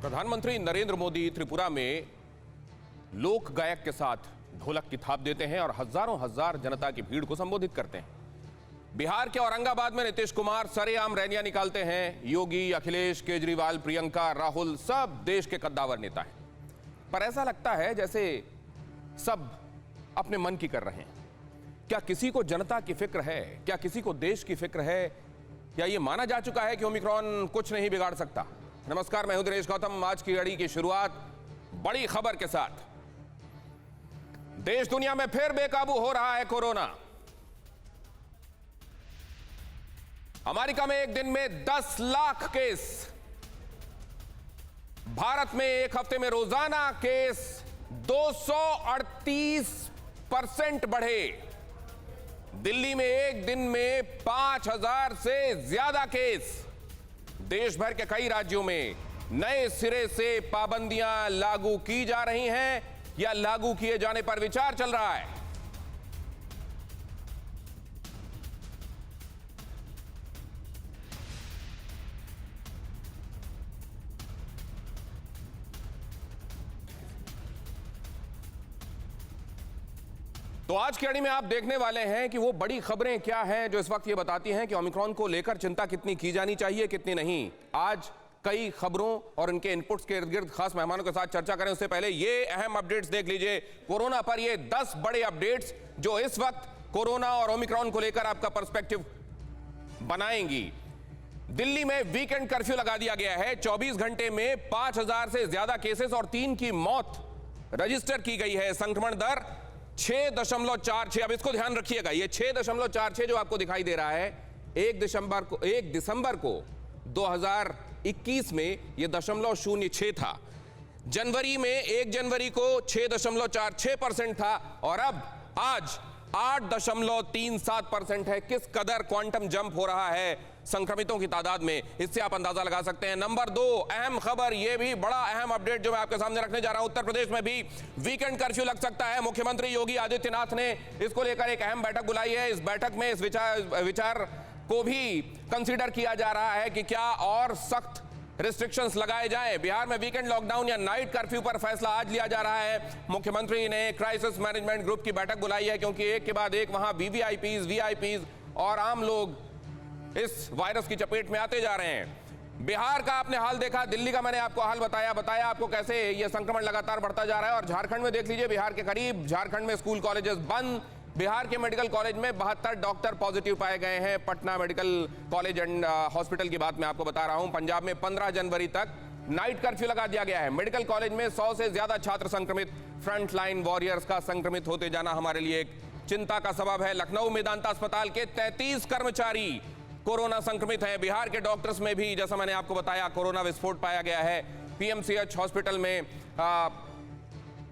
प्रधानमंत्री नरेंद्र मोदी त्रिपुरा में लोक गायक के साथ ढोलक की थाप देते हैं और हजारों हजार जनता की भीड़ को संबोधित करते हैं। बिहार के औरंगाबाद में नीतीश कुमार सरेआम रैलियां निकालते हैं। योगी, अखिलेश, केजरीवाल, प्रियंका, राहुल सब देश के कद्दावर नेता हैं, पर ऐसा लगता है जैसे सब अपने मन की कर रहे हैं। क्या किसी को जनता की फिक्र है? क्या किसी को देश की फिक्र है? या ये माना जा चुका है कि ओमिक्रॉन कुछ नहीं बिगाड़ सकता? नमस्कार, मैं हूं दिनेश गौतम। आज की कड़ी की शुरुआत बड़ी खबर के साथ। देश दुनिया में फिर बेकाबू हो रहा है कोरोना। अमेरिका में एक दिन में 10 लाख केस, भारत में एक हफ्ते में रोजाना केस 238% बढ़े। दिल्ली में एक दिन में 5000 से ज्यादा केस। देश भर के कई राज्यों में नए सिरे से पाबंदियां लागू की जा रही हैं या लागू किए जाने पर विचार चल रहा है। तो आज की कड़ी में आप देखने वाले हैं कि वो बड़ी खबरें क्या हैं जो इस वक्त ये बताती हैं कि ओमिक्रॉन को लेकर चिंता कितनी की जानी चाहिए, कितनी नहीं। आज कई खबरों और उनके इनपुट्स के इर्द गिर्द खास मेहमानों के साथ चर्चा करें उससे पहले ये अहम अपडेट्स देख लीजिए। कोरोना पर ये 10 बड़े अपडेट्स जो इस वक्त कोरोना और ओमिक्रॉन को लेकर आपका पर्सपेक्टिव बनाएंगी। दिल्ली में वीकेंड कर्फ्यू लगा दिया गया है। 24 घंटे में 5000 से ज्यादा केसेस और 3 की मौत रजिस्टर की गई है। संक्रमण दर 6.46। अब इसको ध्यान रखिएगा, ये 6.46 जो आपको दिखाई दे रहा है 1 दिसंबर को 2021 में ये 0.06 था। जनवरी में 1 जनवरी को 6.46% था और अब आज 8.37% है। किस कदर क्वांटम जंप हो रहा है संक्रमितों की तादाद में, इससे आप अंदाजा लगा सकते हैं। नंबर 2 अहम खबर, यह भी बड़ा अहम अपडेट जो मैं आपके सामने रखने जा रहा हूं। उत्तर प्रदेश में भी वीकेंड कर्फ्यू लग सकता है। मुख्यमंत्री योगी आदित्यनाथ ने इसको लेकर एक अहम बैठक बुलाई है। इस बैठक में इस विचार को भी कंसीडर किया जा रहा है कि क्या और सख्त रिस्ट्रिक्शंस लगाए जाएं। बिहार में वीकेंड लॉकडाउन या नाइट कर्फ्यू पर फैसला आज लिया जा रहा है। मुख्यमंत्री ने क्राइसिस मैनेजमेंट ग्रुप की बैठक बुलाई है क्योंकि एक के बाद एक वहां वीवीआईपीज और आम लोग इस वायरस की चपेट में आते जा रहे हैं। बिहार का आपने हाल देखा, दिल्ली का मैंने आपको हाल बताया आपको कैसे ये संक्रमण लगातार बढ़ता जा रहा है। और झारखंड में देख लीजिए, बिहार के करीब झारखंड में स्कूल कॉलेजेस बंद। बिहार के मेडिकल कॉलेज में 72 डॉक्टर पॉजिटिव पाए गए हैं। Patna medical college and hospital की बात मैं आपको बता रहा हूं। पंजाब में 15 जनवरी तक नाइट कर्फ्यू लगा दिया गया है। मेडिकल कॉलेज में 100 से ज्यादा छात्र संक्रमित। फ्रंट लाइन वॉरियर्स का संक्रमित होते जाना हमारे लिए एक चिंता का सबब है। लखनऊ मेदांता अस्पताल के 33 कर्मचारी कोरोना संक्रमित हैं। बिहार के डॉक्टर्स में भी जैसा मैंने आपको बताया कोरोना विस्फोट पाया गया है। पीएमसीएच हॉस्पिटल में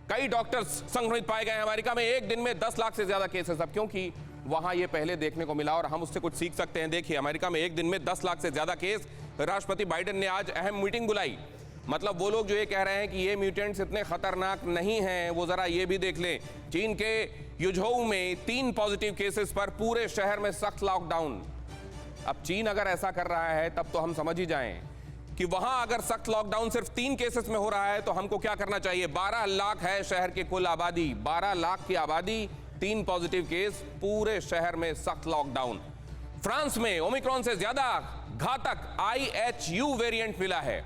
कई डॉक्टर्स संक्रमित पाए गए हैं। अमेरिका में एक दिन में 10 लाख से ज्यादा केसेस, अब क्योंकि वहां ये पहले देखने को मिला और हम उससे कुछ सीख सकते हैं। देखिए, अमेरिका में एक दिन में 10 लाख से ज्यादा केस। राष्ट्रपति बाइडेन ने आज अहम मीटिंग बुलाई। मतलब वो लोग जो ये कह रहे हैं कि ये म्यूटेंट्स इतने खतरनाक नहीं हैं, वो जरा ये भी देख लें। चीन के युझोऊ में 3 पॉजिटिव केसेस पर पूरे शहर में सख्त लॉकडाउन। अब चीन अगर ऐसा कर रहा है तब तो हम समझ ही जाएं कि वहां अगर सख्त लॉकडाउन सिर्फ 3 केसेस में हो रहा है तो हमको क्या करना चाहिए। 12 लाख है शहर की कुल आबादी, 12 लाख की आबादी, 3 पॉजिटिव केस, पूरे शहर में सख्त लॉकडाउन। फ्रांस में ओमिक्रॉन से ज्यादा घातक IHU वेरिएंट मिला है।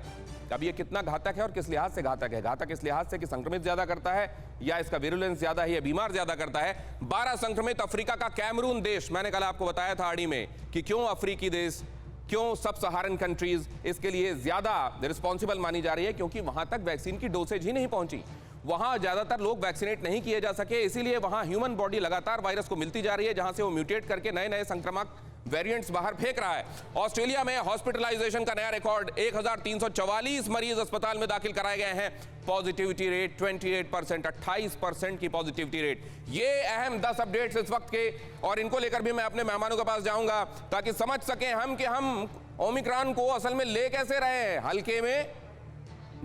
अब ये कितना घातक है और किस लिहाज से घातक है? घातक इस लिहाज से कि संक्रमित ज्यादा करता है या इसका विरुलेंस ज्यादा है या बीमार ज्यादा करता है। 12 संक्रमित अफ्रीका का कैमरून देश, मैंने कल आपको बताया था आड़ी में कि क्यों अफ्रीकी देश, क्यों सब सहारन कंट्रीज इसके लिए ज्यादा रिस्पॉन्सिबल मानी जा रही है, क्योंकि वहां तक वैक्सीन की डोसेज ही नहीं पहुंची। वहां ज्यादातर लोग वैक्सीनेट नहीं किए जा सके, इसीलिए वहां ह्यूमन बॉडी लगातार वायरस को मिलती जा रही है, जहां से वो म्यूटेट करके नए नए संक्रामक वेरिएंट्स बाहर फेंक रहा है। ऑस्ट्रेलिया में हॉस्पिटलाइजेशन का नया रिकॉर्ड, 1344 मरीज अस्पताल में दाखिल कराए गए हैं। पॉजिटिविटी रेट 28%, 28% की पॉजिटिविटी रेट। ये अहम 10 अपडेट्स इस वक्त के, और इनको लेकर भी मैं अपने मेहमानों के पास जाऊंगा ताकि समझ सकें हम कि हम ओमिक्रॉन को असल में ले कैसे रहे हैं, हल्के में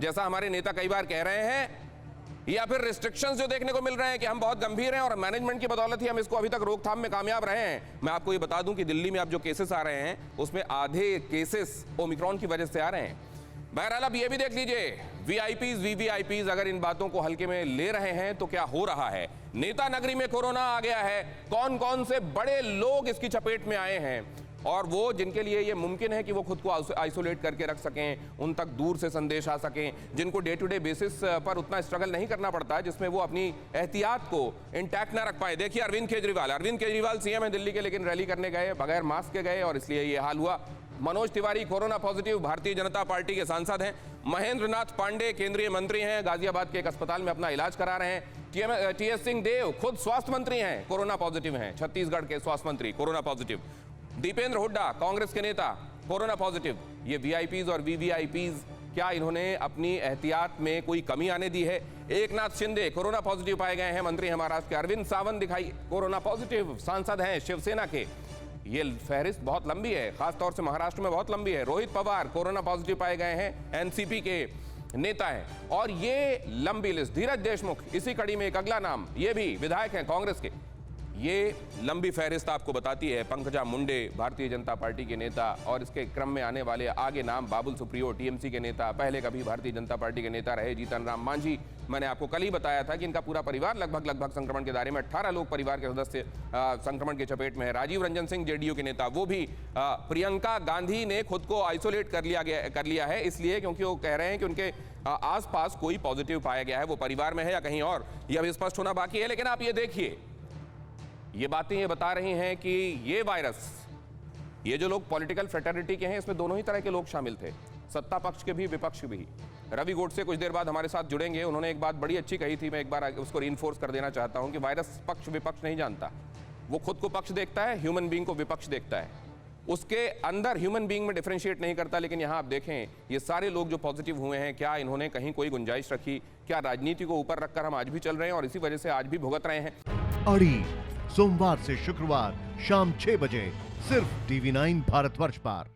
जैसा हमारे नेता कई बार कह रहे हैं, या फिर रिस्ट्रिक्शंस जो देखने को मिल रहे हैं कि हम बहुत गंभीर हैं और मैनेजमेंट की बदौलत ही हम इसको अभी तक रोकथाम में कामयाब रहे हैं। मैं आपको ये बता दूं कि दिल्ली में अब जो केसेस आ रहे हैं उसमें आधे केसेस ओमिक्रॉन की वजह से आ रहे हैं। बहरहाल अब ये भी देख लीजिए, वीआईपीज वीवीआईपीज अगर इन बातों को हल्के में ले रहे हैं तो क्या हो रहा है? नेता नगरी में कोरोना आ गया है। कौन कौन से बड़े लोग इसकी चपेट में आए हैं और वो जिनके लिए ये मुमकिन है कि वो खुद को आइसोलेट करके रख सकें, उन तक दूर से संदेश आ सकें, जिनको डे टू डे बेसिस पर उतना स्ट्रगल नहीं करना पड़ता जिसमें वो अपनी एहतियात को इंटैक्ट ना रख पाए। देखिए अरविंद केजरीवाल सीएम है दिल्ली के, लेकिन रैली करने गए बगैर मास्क के गए और इसलिए ये हाल हुआ। Manoj Tiwari corona positive, Bharatiya Janata party के सांसद हैं। महेंद्र नाथ पांडे केंद्रीय मंत्री हैं, गाजियाबाद के एक अस्पताल में अपना इलाज करा रहे हैं। टीएस सिंहदेव खुद स्वास्थ्य मंत्री हैं, कोरोना पॉजिटिव हैं, छत्तीसगढ़ के स्वास्थ्य मंत्री कोरोना पॉजिटिव। दीपेंद्र हुड्डा कांग्रेस के नेता कोरोना पॉजिटिव। ये वीआईपीज और वीवीआईपीज, क्या इन्होंने अपनी एहतियात में कोई कमी आने दी है? एकनाथ शिंदे कोरोना पॉजिटिव पाए गए हैं, मंत्री हैं महाराष्ट्र के। अरविंद सावंत दिखाई कोरोना पॉजिटिव, सांसद हैं शिवसेना के। ये फहरिस्त बहुत लंबी है, खासतौर से महाराष्ट्र में बहुत लंबी है। रोहित पवार कोरोना पॉजिटिव पाए गए हैं, एनसीपी के नेता हैं। और ये लंबी लिस्ट, धीरज देशमुख इसी कड़ी में एक अगला नाम, ये भी विधायक हैं कांग्रेस के। ये लंबी फहरिस्त आपको बताती है। पंकजा मुंडे भारतीय जनता पार्टी के नेता, और इसके क्रम में आने वाले आगे नाम बाबुल सुप्रियो टीएमसी के नेता, पहले कभी भारतीय जनता पार्टी के नेता रहे जीतन राम मांझी। मैंने आपको कल ही बताया था कि इनका पूरा परिवार लगभग संक्रमण के दायरे में, 18 लोग परिवार के सदस्य संक्रमण के चपेट में है। राजीव रंजन सिंह जेडीयू के नेता, वो भी प्रियंका गांधी ने खुद को आइसोलेट कर लिया है इसलिए क्योंकि वो कह रहे हैं कि उनके आसपास कोई पॉजिटिव पाया गया है, वो परिवार में है या कहीं और, यह अभी स्पष्ट होना बाकी है। लेकिन आप ये देखिए, ये बातें ये बता रही हैं कि ये वायरस, ये जो लोग पॉलिटिकल फ्रेटर्निटी के हैं, इसमें दोनों ही तरह के लोग शामिल थे, सत्ता पक्ष के भी विपक्ष भी। रवि गोडसे कुछ देर बाद हमारे साथ जुड़ेंगे, उन्होंने एक बात बड़ी अच्छी कही थी, मैं एक बार उसको रीइंफोर्स कर देना चाहता हूं कि वायरस पक्ष विपक्ष नहीं जानता, वो खुद को पक्ष देखता है, ह्यूमन बीइंग को विपक्ष देखता है, उसके अंदर ह्यूमन बीइंग में डिफरेंशिएट नहीं करता। लेकिन यहाँ आप देखें, ये सारे लोग जो पॉजिटिव हुए हैं, क्या इन्होंने कहीं कोई गुंजाइश रखी? क्या राजनीति को ऊपर रखकर हम आज भी चल रहे हैं और इसी वजह से आज भी भुगत रहे हैं? अड़ी सोमवार से शुक्रवार शाम 6 बजे सिर्फ TV9 भारतवर्ष पर।